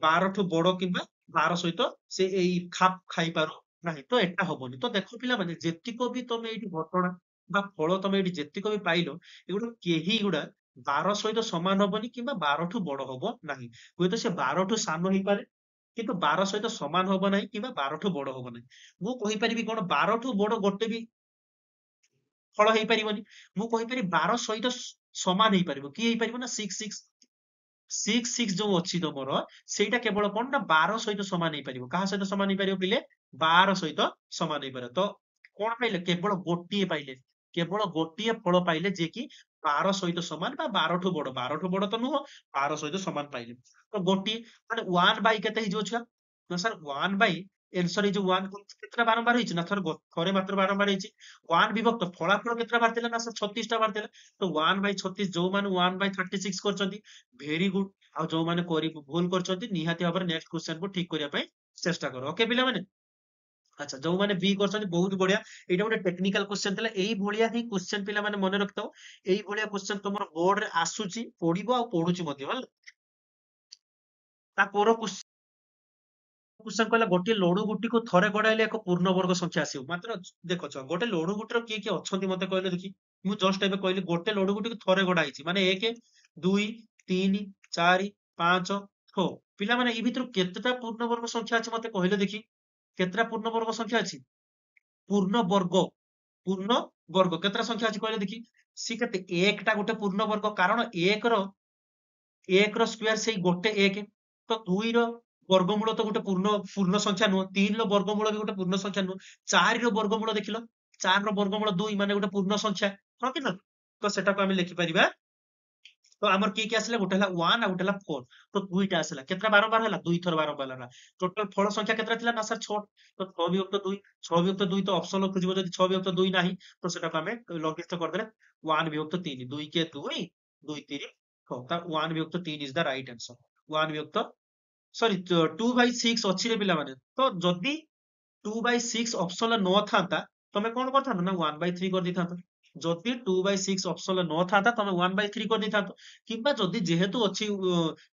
12 ଠୁ ବଡ କିମ୍ବା 12 ସହିତ ସେ ଏଇ ଖାପ ଖାଇପାରୁ ନାହିଁ। ତ ଏଟା ହବନି। ତ ଦେଖ ପିଲାମାନେ, ଯେତିକ ବି ତମେ ଏଇଠି ଘଟଣା ବା ଫଳ ତମେ ଏଇଠି ଯେତିକ ବି ପାଇଲ, ଏଗୁଡା କେହି ଗୁଡା 12 ସହିତ ସମାନ ହବନି କିମ୍ବା 12 ଠୁ ବଡ ହବ ନାହିଁ। ହୁଏତ ସେ 12 ଠୁ ସାନ ହେଇପାରେ, କିନ୍ତୁ 12 ସହିତ ସମାନ ହବ ନାହିଁ କିମ୍ବା 12 ଠୁ ବଡ ହବ ନାହିଁ। ମୁଁ କହିପାରିବି କଣ 12 ଠୁ ବଡ ଗୋଟେ ବି ଫଳ ହେଇପାରିବନି। ମୁଁ କହିପାରିବି 12 ସହିତ ସମାନ ହେଇପାରିବ। କିଏ ହେଇପାରିବ ନା 6 6, 6 6 ଯୋଉ ଅଛି ତମର, ସେଇଟା କେବଳ କଣ ନା 12 ସହିତ ସମାନ ହେଇପାରିବ। କାହା ସହିତ ସମାନ ହେଇପାରିବ ପିଲେ, 12 ସହିତ ସମାନ ହେଇପାରିବ। ତ କଣ ପାଇଲେ, କେବଳ ଗୋଟିଏ ପାଇଲେ, କେବଳ ଗୋଟିଏ ଫଳ ପାଇଲେ ଯିଏ କି 12 ସହିତ ସମାନ ବା 12 ଠୁ ବଡ। 12 ଠୁ ବଡ ତ ନୁହଁ, 12 ସହିତ ସମାନ ପାଇଲେ। ତ ଗୋଟିଏ ମାନେ 1 ବାଇ କେତେ ହେଇଯିବ ଛୁଆ ନା ସାର୍, 1 ବାଇ ଏନ୍ସର ଏଇ ଯୋଉ 1 କେତେଟା ବାରମ୍ବାର ହେଇଛି ନା ଥରେ ମାତ୍ର ବାରମ୍ବାର ହେଇଛି। 1 ବିଭକ୍ତ ଫଳାଫଳ କେତେଟା ବାହାରିଥିଲା ନା ସାର୍, 36 ଟା ବାହାରିଥିଲା। ତ 1 ବାଇ 36, ଯୋଉମାନେ 1 ବାଇ 36 କରିଛନ୍ତି, ଭେରି ଗୁଡ। ଆଉ ଯୋଉମାନେ ଭୁଲ କରିଛନ୍ତି, ନିହାତି ଭାବରେ ନେକ୍ସଟ କ୍ୱେଶ୍ଚନ କୁ ଠିକ କରିବା ପାଇଁ ଚେଷ୍ଟା କର। ଓକେ ପିଲାମାନେ। ଆଚ୍ଛା, ଯୋଉମାନେ ବି କରିଛନ୍ତି ବହୁତ ବଢିଆ। ଏଇଟା ଗୋଟେ ଟେକ୍ନିକାଲ କ୍ୱେଶ୍ଚନ ଥିଲା। ଏଇ ଭଳିଆ ହିଁ କ୍ୱେଶ୍ଚନ ପିଲାମାନେ ମନେ ରଖିଥାଅ। ଏଇ ଭଳିଆ କ୍ୱେଶ୍ଚନ ତମର ବୋର୍ଡରେ ଆସୁଛି, ପଡିବ ଆଉ ପଡୁଛି ମଧ୍ୟ ହେଲା। ତା ପର କ୍ୱେଶ୍ଚନ କହିଲା ଗୋଟିଏ ଲଡୁ ଗୁଟିକୁ ଥରେ ଗଡାଇଲେ ଏକ ପୂର୍ଣ୍ଣ ବର୍ଗ ସଂଖ୍ୟା ଆସିବ। ମାତ୍ର ଦେଖ ଛୁଆ, ଗୋଟେ ଲଡୁ ଗୁଟିର କିଏ କିଏ ଅଛନ୍ତି ମତେ କହିଲେ ଦେଖି। ମୁଁ ଜଷ୍ଟ ଏବେ କହିଲି ଗୋଟେ ଲଡୁ ଗୁଟିକୁ ଥରେ ଗଡା ହେଇଛି, ମାନେ 1 2 3 4 5 6। ପିଲାମାନେ ଏଇ ଭିତରୁ କେତେଟା ପୂର୍ଣ୍ଣ ବର୍ଗ ସଂଖ୍ୟା ଅଛି ମତେ କହିଲେ ଦେଖି। କେତେଟା ପୂର୍ଣ୍ଣ ବର୍ଗ ସଂଖ୍ୟା ଅଛି? ପୂର୍ଣ୍ଣ ବର୍ଗ, ପୂର୍ଣ୍ଣ ବର୍ଗ କେତେଟା ସଂଖ୍ୟା ଅଛି କହିଲେ ଦେଖି। ସିଏ କେତେ, ଏକଟା ଗୋଟେ ପୂର୍ଣ୍ଣ ବର୍ଗ, କାରଣ 1 ର ସ୍କ୍ୱାର ସେଇ ଗୋଟେ 1। ତ 2 ର ବର୍ଗମୂଳ ତ ଗୋଟେ ପୂର୍ଣ୍ଣ ସଂଖ୍ୟା ନୁହଁ। 3 ର ବର୍ଗମୂଳ ବି ଗୋଟେ ପୂର୍ଣ୍ଣ ସଂଖ୍ୟା ନୁହଁ। 4 ର ବର୍ଗମୂଳ ଦେଖିଲ, 4 ର ବର୍ଗମୂଳ 2 ମାନେ ଗୋଟେ ପୂର୍ଣ୍ଣ ସଂଖ୍ୟା, ହଁ କି ନା? ତ ସେଟାକୁ ଆମେ ଲେଖିପାରିବା। ତ ଆମର କିଏ କିଏ ଆସିଲା, ଗୋଟେ ହେଲା 1 ଆଉ ଗୋଟେ ହେଲା 4। ତ ଦୁଇଟା ଆସିଲା, କେତେଟା ବାରମ୍ବାର ହେଲା, 2 ଥର ବାରମ୍ବାର ହେଲା। ଟୋଟାଲ ଫଳ ସଂଖ୍ୟା କେତେଟା ଥିଲା ନା ସାର୍ 6। ତ 6 ବିଭକ୍ତ 2, 6 ବିଭକ୍ତ 2 ତ ଅପସନ ଖୋଜିବ, ଯଦି 6 ବିଭକ୍ତ 2 ନାହିଁ ତ ସେଟାକୁ ଆମେ ଲଘିଷ୍ଠ କରିଦେଲେ 1 ବିଭକ୍ତ 3, 2 କେ 2 2 3 6। ତା 1 ବିଭକ୍ତ 3 ଇଜ ଦ ରାଇଟ୍ ଆନ୍ସର। 1 ବିଭକ୍ତ ସରି 2 ବାଇ 6 ଅଛି ରେ ପିଲାମାନେ। ତ ଯଦି 2 ବାଇ 6 ଅପସନରେ ନଥାନ୍ତା, ତମେ କଣ କରିଥାନ୍ତ ନା 1 ବାଇ 3 କରିଦେଇଥାନ୍ତ। ଯଦି 2 ବାଇ 6 ଅପସନରେ ନଥାନ୍ତା, ତମେ 1 ବାଇ 3 କରିଦେଇଥାନ୍ତ। କିମ୍ବା ଯଦି ଯେହେତୁ ଅଛି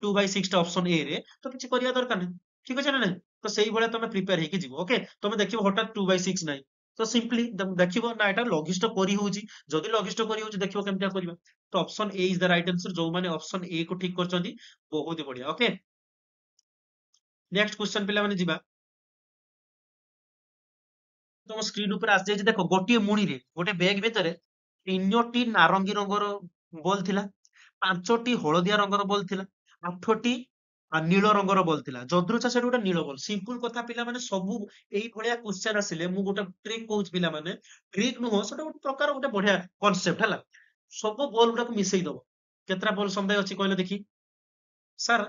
2 ବାଇ 6 ଟା ଅପସନ ଏ ରେ, ତ କିଛି କରିବା ଦରକାର ନାହିଁ। ଠିକ ଅଛି ନା ନାଇଁ? ତ ସେଇଭଳିଆ ତମେ ପ୍ରିପେୟାର ହେଇକି ଯିବ। ଓକେ, ତମେ ଦେଖିବ ହଠାତ୍ 2 ବାଇ 6 ନାହିଁ, ତ ସିମ୍ପଲି ଦେଖିବ ନା ଏଟା ଲଘିଷ୍ଠ କରି ହଉଛି। ଯଦି ଲଘିଷ୍ଠ କରି ହଉଛି, ଦେଖିବ କେମିତିଆ କରିବା। ତ option A is the right answer. ଯୋଉମାନେ ଅପସନ ଏ କୁ ଠିକ କରିଛନ୍ତି, ବହୁତ ବଢିଆ। ଓକେ, ନେକ୍ସଟ କ୍ୱେଶ୍ଚନ ପିଲାମାନେ ଯିବା। ତମ ସ୍କ୍ରିନ ଉପରେ ଆସିଯାଇଛି ଦେଖ, ଗୋଟିଏ ମୁଣିରେ, ଗୋଟେ ବ୍ୟାଗ ଭିତରେ 3ଟି ନାରଙ୍ଗୀ ରଙ୍ଗର ବଲ୍ ଥିଲା, 5ଟି ହଳଦିଆ ରଙ୍ଗର ବଲ୍ ଥିଲା, 8ଟି ନୀଳ ରଙ୍ଗର ବଲ୍ ଥିଲା। ଯଦୃଚ୍ଛ ସେଠି ଗୋଟେ ନୀଳ ବଲ୍। ସିମ୍ପଲ କଥା ପିଲାମାନେ, ସବୁ ଏଇଭଳିଆ କ୍ୱେଶ୍ଚନ ଆସିଲେ ମୁଁ ଗୋଟେ ଟ୍ରିକ୍ କହୁଛି ପିଲାମାନେ, ଟ୍ରିକ୍ ନୁହଁ ସେଟା ଗୋଟେ ପ୍ରକାର ଗୋଟେ ବଢିଆ କନସେପ୍ଟ ହେଲା। ସବୁ ବଲ୍ ଗୁଡାକୁ ମିଶେଇ ଦବ। କେତେଟା ବଲ୍ ସମୁଦାୟ ଅଛି କହିଲେ ଦେଖି? ସାର୍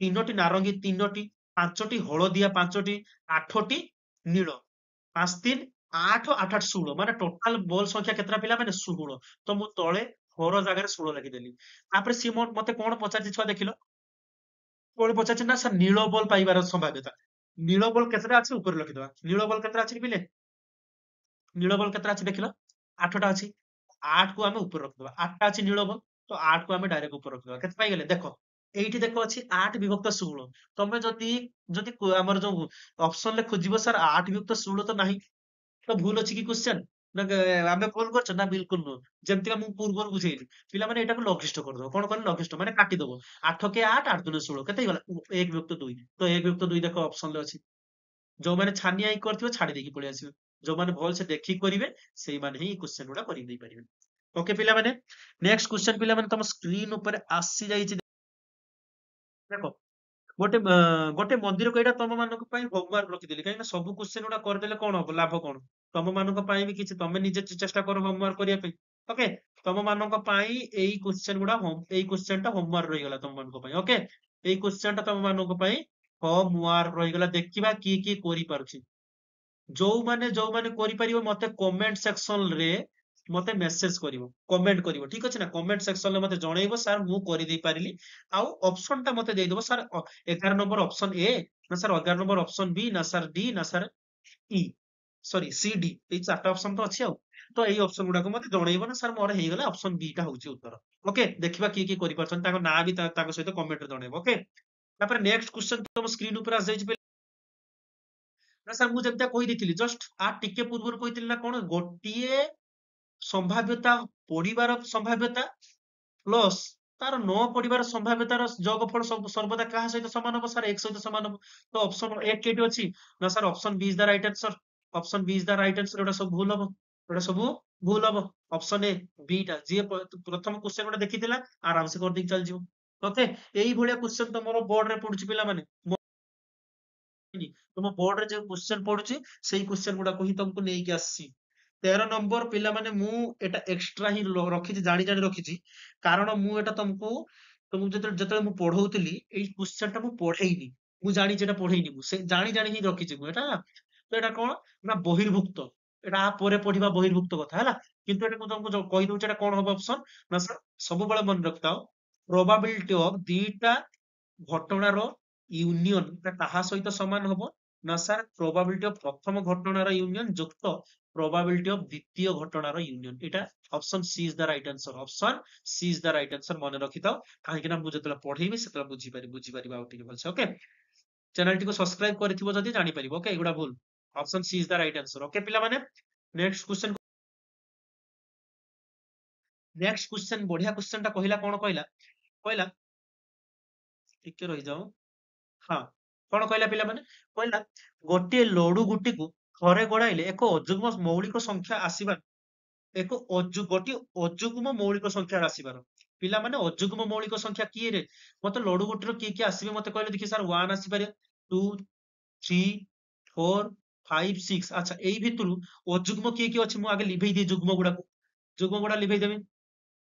3ଟି ନାରଙ୍ଗୀ, 3ଟି, 5ଟି ହଳଦିଆ, 5ଟି, 8ଟି ନୀଳ, 5 3 8 8 8 16 ମାନେ ଟୋଟାଲ ବଲ୍ ସଂଖ୍ୟା କେତେଟା ପିଲାମାନେ? 16। ତ ମୁଁ ତଳେ ହର ଜାଗାରେ 16 ଲେଖିଦେଲି। ତାପରେ ସିଏ ମତେ କଣ ପଚାରିଛି ଛୁଆ ଦେଖିଲ? କଣ ପଚାରିଛି ନା ସାର୍ ନୀଳ ବଲ୍ ପାଇବାର ସମ୍ଭାବ୍ୟତା। ନୀଳ ବଲ୍ କେତେଟା ଅଛି ଉପରେ ଲେଖିଦବା। ନୀଳ ବଲ୍ କେତେଟା ଅଛି ପିଲେ? ନୀଳ ବଲ୍ କେତେଟା ଅଛି ଦେଖିଲ? 8ଟା ଅଛି। 8 କୁ ଆମେ ଉପରେ ରଖିଦବା। 8ଟା ଅଛି ନୀଳ ବଲ୍, ତ 8 କୁ ଆମେ ଡାଇରେକ୍ଟ ଉପରେ ରଖିଦବା। କେତେ ପାଇଗଲେ ଦେଖ? ଏଇଠି ଦେଖ ଅଛି 8 ବିଭକ୍ତ 16। ତମେ ଯଦି ଯଦି ଆମର ଯୋଉ ଅପସନ ରେ ଖୋଜିବ ସାର୍ 8 ବିଭକ୍ତ 16 ତ ନାହିଁ, ତ ଭୁଲ ଅଛି କି କ୍ୱେଶ୍ଚନ? ନା ଆମେ ଭୁଲ କରିଛ? ନା ବିଲକୁଲ ନୁହଁ। ଯେମିତିକା ମୁଁ ପୂର୍ବରୁ ବୁଝେଇଲି, ପିଲାମାନେ ଏଇଟାକୁ ଲଘିଷ୍ଠ କରିଦବ। କଣ କଲେ? ଲଘିଷ୍ଠ ମାନେ କାଟିଦବ। 8 କେ 8, 8 ଦୁନେ 16, କେତେ ହେଇଗଲା? 1 ବିଭକ୍ତ 2। ତ 1 ବିଭକ୍ତ 2 ଦେଖ ଅପସନ ରେ ଅଛି। ଯୋଉମାନେ ଛାନିଆ ହେଇ କରିଥିବେ ଛାଡି ଦେଇକି ପଳେଇ ଆସିବେ। ଯୋଉମାନେ ଭଲସେ ଦେଖିକି କରିବେ ସେଇମାନେ ହିଁ କ୍ୱେଶ୍ଚନ ଗୁଡା କରି ଦେଇ ପାରିବେ। ଓକେ ପିଲାମାନେ, ନେକ୍ସଟ କ୍ୱେଶ୍ଚନ ପିଲାମାନେ ତମ ସ୍କ୍ରିନ ଉପରେ ଆସି ଯାଇଛି। ଦେଖ, ଗୋଟେ ମନ୍ଦିରକୁ, ଏଇଟା ତମ ମାନଙ୍କ ପାଇଁ ହୋମୱାର୍କ ରଖିଦେଲି, କାହିଁକି ନା ସବୁ କ୍ୱେଶ୍ଚନ ଗୁଡା କରିଦେଲେ କଣ ହବ, ଲାଭ କଣ? ତମ ମାନଙ୍କ ପାଇଁ ବି କିଛି, ତମେ ନିଜେ ଚେଷ୍ଟା କର ହୋମୱାର୍କ କରିବା ପାଇଁ। ଓକେ, ତମ ମାନଙ୍କ ପାଇଁ ଏଇ କ୍ୱେଶ୍ଚନ ଗୁଡା ଏଇ କ୍ୱେଶ୍ଚନ ଟା ହୋମୱାର୍କ ରହିଗଲା ତମ ମାନଙ୍କ ପାଇଁ। ଓକେ, ଏଇ କ୍ୱେଶ୍ଚନ ଟା ତମ ମାନଙ୍କ ପାଇଁ ହୋମୱାର୍କ ରହିଗଲା। ଦେଖିବା କିଏ କିଏ କରିପାରୁଛି। ଯୋଉମାନେ ଯୋଉମାନେ କରିପାରିବ ମତେ କମେଣ୍ଟ ସେକ୍ସନ ରେ ମତେ ମେସେଜ କରିବ, କମେଣ୍ଟ କରିବ। ଠିକ ଅଛି ନା? କମେଣ୍ଟ ସେକ୍ସନ ରେ ମତେ ଜଣେଇବ ସାର୍ ମୁଁ କରିଦେଇ ପାରିଲି। ଆଉ ଅପସନ ଟା ମତେ ଦେଇଦବ ସାର୍ 11 ନମ୍ବର ଅପସନ ଏ, ନା ସାର୍ 11 ନମ୍ବର ଅପସନ ବି, ନା ସାର୍ ଡି, ନା ସାର୍ ଇ, ସରି ସି ଡି। ଏଇ 4ଟା ଅପସନ ତ ଅଛି ଆଉ। ତ ଏଇ ଅପସନ ଗୁଡାକ ମତେ ଜଣେଇବ ନା ସାର୍ ମୋର ହେଇଗଲା ଅପସନ ବି ଟା ହଉଛି ଉତ୍ତର। ଓକେ, ଦେଖିବା କିଏ କିଏ କରିପାରୁଛନ୍ତି, ତାଙ୍କ ନାଁ ବି ତାଙ୍କ ସହିତ କମେଣ୍ଟ ରେ ଜଣେଇବ। ଓକେ, ତାପରେ ନେକ୍ସଟ କ୍ୱେଶ୍ଚନ ତମ ସ୍କ୍ରିନ ଉପରେ ଆସିଯାଇଛି। ନା ସାର୍ ମୁଁ ଯେମିତିଆ କହିଦେଇଥିଲି, ଜଷ୍ଟ ଟିକେ ପୂର୍ବରୁ କହିଥିଲି ନା କଣ, ଗୋଟିଏ ସମ୍ଭାବ୍ୟତା ପଡିବାର ସମ୍ଭାବ୍ୟତା ପ୍ଲସ ତାର ନ ପଡିବାର ସମ୍ଭାବ୍ୟତାର ଯୋଗଫଳ ସର୍ବଦା କାହା ସହିତ ସମାନ ହବ? ସାର୍ 1 ସହିତ ସମାନ ହବ। ତ ଅପସନ 1 କେଠି ଅଛି? ନା sir option B is the right answer. Option B is the right answer. ଏଗୁଡା ସବୁ ଭୁଲ ହବ, ଏଗୁଡା ସବୁ ଭୁଲ ହବ। ଅପସନ ଏ ବି ଟା, ଯିଏ ପ୍ରଥମ କ୍ୱେଶ୍ଚନ ଗୁଡା ଦେଖିଥିଲା ଆରାମସେ କରିଦେଇକି ଚାଲିଯିବ। ଓକେ, ଏଇଭଳିଆ କ୍ୱେଶ୍ଚନ ତମର ବୋର୍ଡ ରେ ପଡୁଛି ପିଲାମାନେ। ତମ ବୋର୍ଡ ରେ ଯୋଉ କ୍ୱେଶ୍ଚନ ପଡୁଛି ସେଇ କ୍ୱେଶ୍ଚନ ଗୁଡାକୁ ହିଁ ତମକୁ ନେଇକି ଆସିଛି। 13 ନମ୍ବର ପିଲାମାନେ, ମୁଁ ଏଟା ଏକ୍ସଟ୍ରା ହିଁ ରଖିଛି, ଜାଣି ଜାଣି ରଖିଛି। କାରଣ ମୁଁ ଏଟା ତମକୁ ଯେତେବେଳେ ମୁଁ ପଢଉଥିଲି ଏଇ କ୍ୱେଶ୍ଚନ ଟା ମୁଁ ପଢେଇନି। ମୁଁ ଜାଣିଛି ଏଟା ପଢେଇନି, ମୁଁ ସେ ଜାଣି ଜାଣି ହିଁ ରଖିଛି ମୁଁ ଏଟା। ତ ଏଟା କଣ ନା ବହିର୍ଭୁକ୍ତ, ଏଟା ପରେ ପଢିବା ବହିର୍ଭୁକ୍ତ କଥା ହେଲା। କିନ୍ତୁ ଏଟା ମୁଁ ତମକୁ କହିଦଉଛି ଏଟା କଣ ହବ ଅପସନ। ନା ସାର୍ ସବୁବେଳେ ମନେ ରଖିଥାଅ, ପ୍ରୋବାବିଲିଟି ଅଫ ଦିଟା ଘଟଣାର ୟୁନିୟନ କାହା ସହିତ ସମାନ ହବ? ନା ସାର୍ ପ୍ରୋବାବିଲିଟି ଅଫ ପ୍ରଥମ ଘଟଣାର ୟୁନିୟନ ଯୁକ୍ତ ପ୍ରୋବାବିଲିଟି ଅଫ ଦ୍ୱିତୀୟ ଘଟଣାର ୟୁନିୟନ। ଏଇଟା option she is the right answer. Option she is the right answer, ମନେ ରଖିଥାଅ। କାହିଁକି ନା ମୁଁ ଯେତେବେଳେ ପଢେଇବି ସେତେବେଳେ ବୁଝିପାରିବା ଆଉ ଟିକେ ଭଲସେ। ଓକେ, ଚ୍ୟାନେଲଟିକୁ ସବସ୍କ୍ରାଇବ କରିଥିବ ଯଦି ଜାଣିପାରିବ। ଓକେ, ଏଗୁଡା ଭୁଲ। Option she is the right answer. Okay ପିଲାମାନେ, ନେକ୍ସଟ କ୍ୱେଶ୍ଚନ। ନେକ୍ସଟ କ୍ୱେଶ୍ଚନ, ବଢିଆ କ୍ୱେଶ୍ଚନ ଟା କହିଲା। କଣ କହିଲା? କହିଲା, ଟିକେ ରହିଯାଉ। ହଁ, କଣ କହିଲା ପିଲାମାନେ? କହିଲା ଗୋଟିଏ ଲଡୁ ଗୁଟିକୁ ଥରେ ଗଡାଇଲେ ଏକ ଅଯୁଗ୍ମ ମୌଳିକ ସଂଖ୍ୟା ଆସିବାର, ଗୋଟିଏ ଅଯୁଗ୍ମ ମୌଳିକ ସଂଖ୍ୟା ଆସିବାର। ପିଲାମାନେ ଅଯୁଗ୍ମ ମୌଳିକ ସଂଖ୍ୟା କିଏରେ? ମତେ ଲଡୁ ଗୋଟିର କିଏ କିଏ ଆସିବେ ମତେ କହିଲେ ଦେଖି? ସାର୍ 1 ଆସିପାରେ, 2 3 4 5 6। ଆଚ୍ଛା, ଏଇ ଭିତରୁ ଅଯୁଗ୍ମ କିଏ କିଏ ଅଛି ମୁଁ ଆଗେ ଲିଭେଇ ଦିଏ ଯୁଗ୍ମ ଗୁଡାକୁ। ଯୁଗ୍ମ ଗୁଡା ଲିଭେଇ ଦେବି।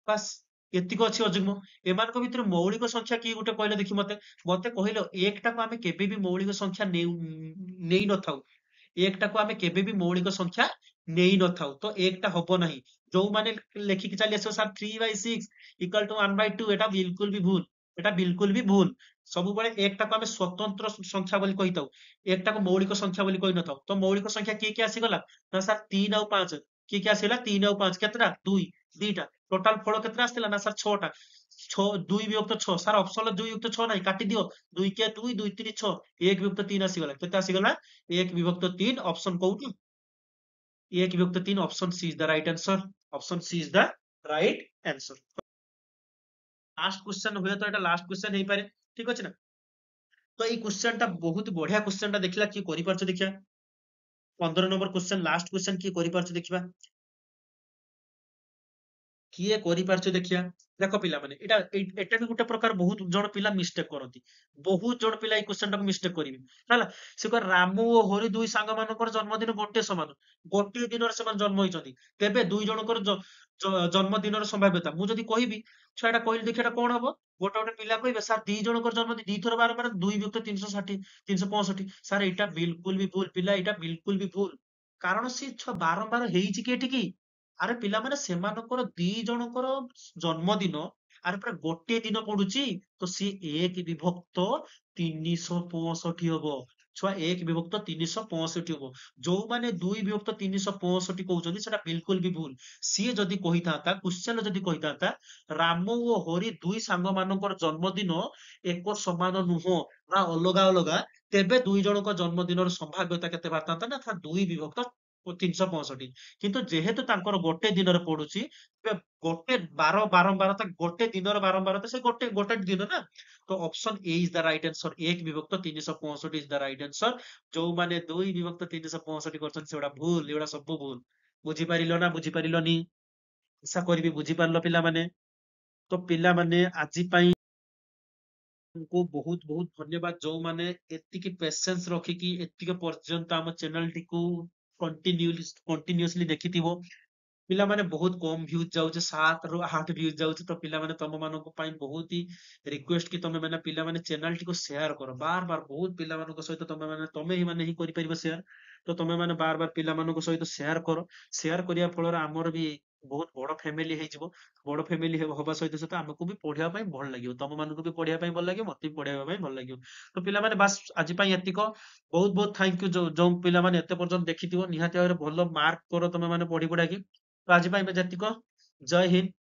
ବାସ୍, ଏତିକ ଅଛି ଅଯୁଗ୍ମ। ଏମାନଙ୍କ ଭିତରୁ ମୌଳିକ ସଂଖ୍ୟା କିଏ ଗୋଟେ କହିଲେ ଦେଖି ମତେ? ମତେ କହିଲ ଏକଟାକୁ ଆମେ କେବେ ବି ମୌଳିକ ସଂଖ୍ୟା ନେଇ ନଥାଉ। ଏକଟାକୁ ଆମେ କେବେ ବି ମୌଳିକ ସଂଖ୍ୟା ନେଇ ନଥାଉ। ତ ଏକଟା ହବ ନାହିଁ। ଯୋଉମାନେ ଲେଖିକି ଚାଲି ଆସିବ ସାର୍ 3/6 ଇକ୍ୱାଲ ଟୁ 1/2, ଏଟା ବିଲକୁଲ ବି ଭୁଲ। ଏଟା ବିଲକୁଲ ବି ଭୁଲ। ସବୁବେଳେ ଏକଟାକୁ ଆମେ ସ୍ୱତନ୍ତ୍ର ସଂଖ୍ୟା ବୋଲି କହିଥାଉ, ଏକଟାକୁ ମୌଳିକ ସଂଖ୍ୟା ବୋଲି କହିନଥାଉ। ତ ମୌଳିକ ସଂଖ୍ୟା କିଏ କିଏ ଆସିଗଲା? ନା ସାର୍ 3 ଆଉ 5। କିଏ କିଏ ଆସିଗଲା? 3 ଆଉ 5 କେତେଟା? 2 2ଟା। ଟୋଟାଲ ଫଳ କେତେଟା ଆସିଥିଲା? ନା ସାର୍ 6ଟା। 6 2 ବିଭକ୍ତ 6। ସାର୍ ଅପସନ 2 ବିଭକ୍ତ 6 ନାହିଁ, କାଟିଦିଅ। 2 କେ 2, 2 3 6, 1 ବିଭକ୍ତ 3 ଆସିଗଲା। କେତେ ଆସିଗଲା? 1 ବିଭକ୍ତ 3। ଅପସନ କୋଉଠି? 1 ବିଭକ୍ତ 3। Option she is the right answer. Option she is the right answer. Last question, ହୁଏତ ଏଟା ଲାଷ୍ଟ କ୍ୱେଶ୍ଚନ ହେଇପାରେ। ଠିକ ଅଛି ନା? ତ ଏଇ କ୍ୱେଶ୍ଚନ ଟା ବହୁତ ବଢିଆ କ୍ୱେଶ୍ଚନ ଟା, ଦେଖିଲା କିଏ କରିପାରୁଛ ଦେଖିବା। 15 ନମ୍ବର କ୍ୱେଶ୍ଚନ, ଲାଷ୍ଟ କ୍ୱେଶ୍ଚନ କିଏ କରିପାରୁଛ ଦେଖିବା। କିଏ କରିପାରୁଛି ଦେଖିଆ। ଦେଖ ପିଲାମାନେ ଏଟା ବି ଗୋଟେ ପ୍ରକାର ବହୁତ ଜଣ ପିଲା ମିଷ୍ଟେକ୍ କରନ୍ତି। ବହୁତ ଜଣ ପିଲା ଏଇ କ୍ୱେଶ୍ଚନ ଟାକୁ ମିଷ୍ଟେକ୍ କରିବେ। ହେଲା, ସେ କହିବେ ରାମୁ ଓ ହରି ଦୁଇ ସାଙ୍ଗ ମାନଙ୍କର ଜନ୍ମଦିନ ଗୋଟେ ସମାନ। ଗୋଟିଏ ଦିନରେ ସେମାନେ ଜନ୍ମ ହେଇଛନ୍ତି। ତେବେ ଦୁଇ ଜଣଙ୍କର ଜନ୍ମଦିନର ସମ୍ଭାବ୍ୟତା। ମୁଁ ଯଦି କହିବି ଛୁଆଟା କହିଲି ଦେଖି ଏଟା କଣ ହବ? ଗୋଟେ ଗୋଟେ ପିଲା କହିବେ ସାର୍ ଦି ଜଣଙ୍କର ଜନ୍ମଦିନ ଦିଥର ବାର ମାନେ 2 ବିଭକ୍ତ 360 365। ସାର୍ ଏଇଟା ବିଲକୁଲ ବି ଭୁଲ ପିଲା, ଏଇଟା ବିଲକୁଲ ବି ଭୁଲ। କାରଣ ସେ ଛୁଆ ବାରମ୍ବାର ହେଇଛି କି ଏଠିକି? ଆରେ ପିଲାମାନେ ସେମାନଙ୍କର ଦି ଜଣଙ୍କର ଜନ୍ମଦିନ ଆରେ ପୁରା ଗୋଟିଏ ଦିନ ପଡୁଛି, ତ ସିଏ 1 ବିଭକ୍ତ 365 ହବ। ଛୁଆ 1 ବିଭକ୍ତ 365 ହବ। ଯୋଉମାନେ 2 ବିଭକ୍ତ 365 କହୁଛନ୍ତି ସେଟା ବିଲକୁଲ ବି ଭୁଲ। ସିଏ ଯଦି କହିଥାନ୍ତା, କ୍ୱେଶ୍ଚନ ଯଦି କହିଥାନ୍ତା ରାମ ଓ ହରି ଦୁଇ ସାଙ୍ଗ ମାନଙ୍କର ଜନ୍ମଦିନ ଏକ ସମାନ ନୁହଁ ବା ଅଲଗା ଅଲଗା, ତେବେ ଦୁଇ ଜଣଙ୍କ ଜନ୍ମଦିନର ସମ୍ଭାବ୍ୟତା କେତେ ବାହାରିଥାନ୍ତା ନା 2 ବିଭକ୍ତ 365। କିନ୍ତୁ ଯେହେତୁ ତାଙ୍କର ଗୋଟେ ଦିନରେ ପଡୁଛି, ତେବେ ଗୋଟେ ବାରମ୍ବାରତା ଗୋଟେ ଦିନର ବାରମ୍ବାରତା ସେ ଗୋଟେ ଗୋଟେ ଦିନ ନା। ତ option A is the right answer. 1 ବିଭକ୍ତ 365 ଇଜ ଦ ରାଇଟ ଆନ୍ସର। ଯୋଉମାନେ 2 ବିଭକ୍ତ 365 କରୁଛନ୍ତି ସେଗୁଡା ଭୁଲ, ଏଗୁଡା ସବୁ ଭୁଲ। ବୁଝିପାରିଲ ନା ବୁଝିପାରିଲନି? ଆଶା କରିବି ବୁଝିପାରିଲ ପିଲାମାନେ। ତ ପିଲାମାନେ ଆଜି ପାଇଁ କୁ ବହୁତ ବହୁତ ଧନ୍ୟବାଦ, ଯୋଉମାନେ ଏତିକି ପେସେନ୍ସ ରଖିକି ଏତିକି ପର୍ଯ୍ୟନ୍ତ ଆମ ଚ୍ୟାନେଲଟିକୁ କଣ୍ଟିନ୍ୟୁସଲି ଦେଖିଥିବ। ପିଲାମାନେ ବହୁତ କମ ଭ୍ୟୁଜ ଯାଉଛି, 7 ରୁ 8 ଭ୍ୟୁଜ ଯାଉଛି। ତ ପିଲାମାନେ ତମ ମାନଙ୍କ ପାଇଁ ବହୁତ ହି ରିକ୍ୱେଷ୍ଟ କି ତମେ ମାନେ ପିଲାମାନେ ଚ୍ୟାନେଲଟିକୁ ସେୟାର କର ବାର ବାର। ବହୁତ ପିଲାମାନଙ୍କ ସହିତ ତମେ ହିଁ ମାନେ ହିଁ କରିପାରିବ ସେୟାର। ତ ତମେ ମାନେ ବାର ବାର ପିଲାମାନଙ୍କ ସହିତ ସେୟାର କର। ସେୟାର କରିବା ଫଳରେ ଆମର ବି ବହୁତ ବଡ ଫ୍ୟାମିଲି ହେଇଯିବ। ବଡ ଫ୍ୟାମିଲି ହବା ସହିତ ସହିତ ଆମକୁ ବି ପଢିବା ପାଇଁ ଭଲ ଲାଗିବ। ତମ ମାନଙ୍କୁ ବି ପଢିବା ପାଇଁ ଭଲ ଲାଗିବ, ମତେ ବି ପଢିବା ପାଇଁ ଭଲ ଲାଗିବ। ତ ପିଲାମାନେ ବାସ୍ ଆଜି ପାଇଁ ଏତିକ। ବହୁତ ବହୁତ ଥ୍ୟାଙ୍କ ୟୁ ଯୋଉ ପିଲାମାନେ ଏତେ ପର୍ଯ୍ୟନ୍ତ ଦେଖିଥିବ। ନିହାତି ଭାବରେ ଭଲ ମାର୍କ କର ତମେ ମାନେ ପଢି ପଢାକି। ତ ଆଜି ପାଇଁ ଯେତିକ। ଜୟ ହିନ୍ଦ।